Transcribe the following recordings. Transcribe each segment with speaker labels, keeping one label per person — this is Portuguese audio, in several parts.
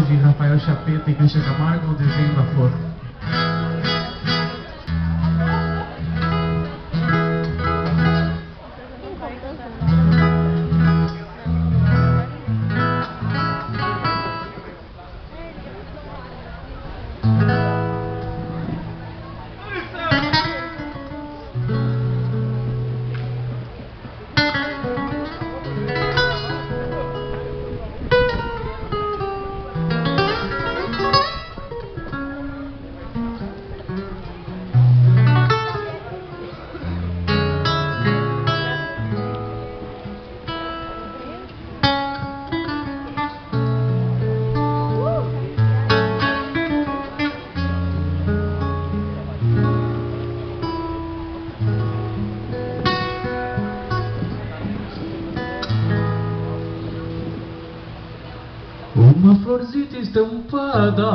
Speaker 1: de Rafael Chapeta e Christian Camargo, O Desenho da Flor. Uma florzita estampada,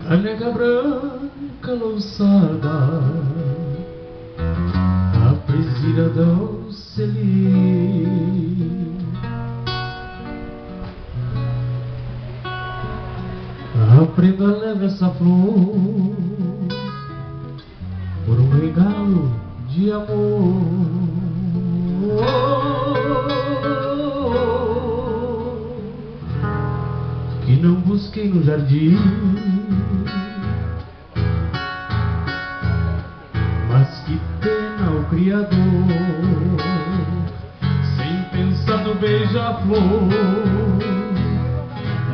Speaker 1: caneca branca louçada, a presida do selim. A prenda leva essa flor por um regalo de amor. Que não busquei no jardim, mas que pena o Criador, sem pensar no beija-flor,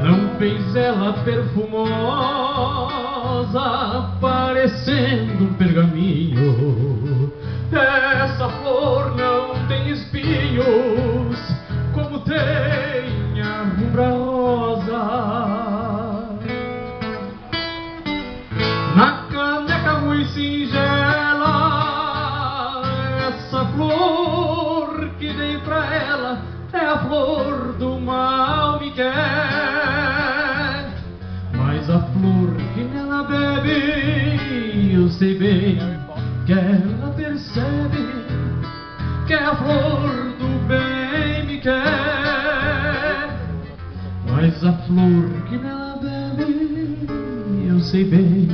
Speaker 1: não fez ela perfumosa, parecendo um pergaminho. Essa flor não tem espinhos, como tem a rubra rosa. Na caneca muito singela, essa flor que dei pra ela é a flor do mal me quer. Mas a flor que nela bebe, eu sei bem que ela percebe que é a flor do bem me quer. Mas a flor que nela bebe, eu sei bem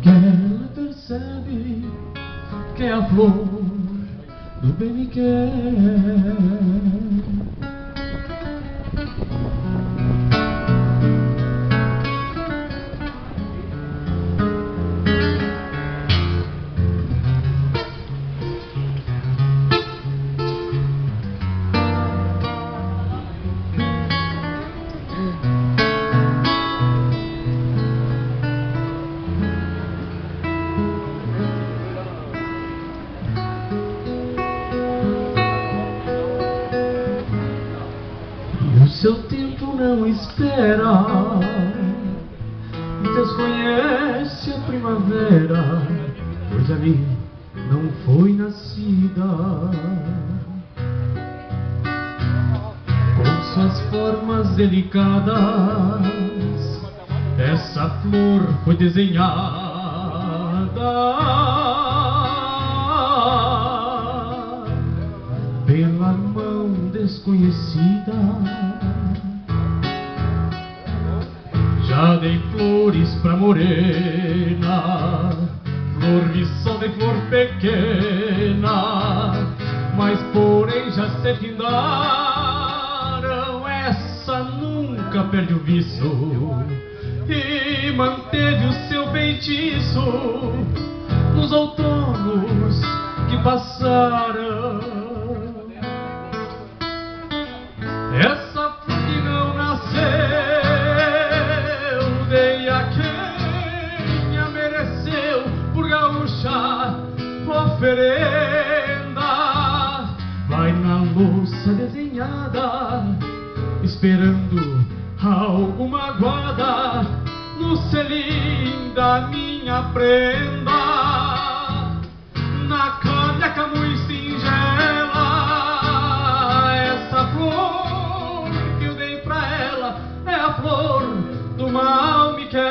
Speaker 1: que ela percebe que é a flor do bem me quer. Seu tempo não espera, desconhece a primavera, pois ali não foi nascida. Com suas formas delicadas, essa flor foi desenhada pela mão desconhecida. Já dei flores pra morena, flor de sol de flor pequena, mas porém já se findaram. Essa nunca perde o viço e manteve o seu feitiço nos outonos que passaram. Essa flor que não nasceu, dei a quem a mereceu, por gaúcha oferenda. Vai na louça desenhada, esperando alguma guarda no selim da minha prenda. Na caneca muito singela, essa flor que eu dei pra ela é a flor do mal me quer.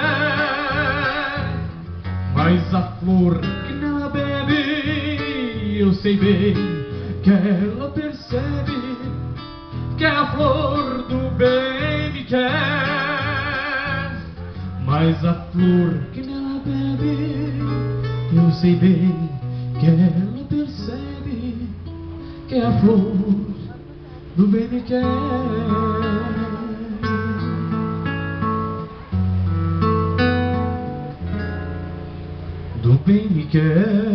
Speaker 1: Mas a flor que nela bebe, eu sei bem que ela percebe que é a flor do bem me Mas a flor que nela bebe, eu sei bem que ela percebe que é a flor do bem me quer. Do bem me quer.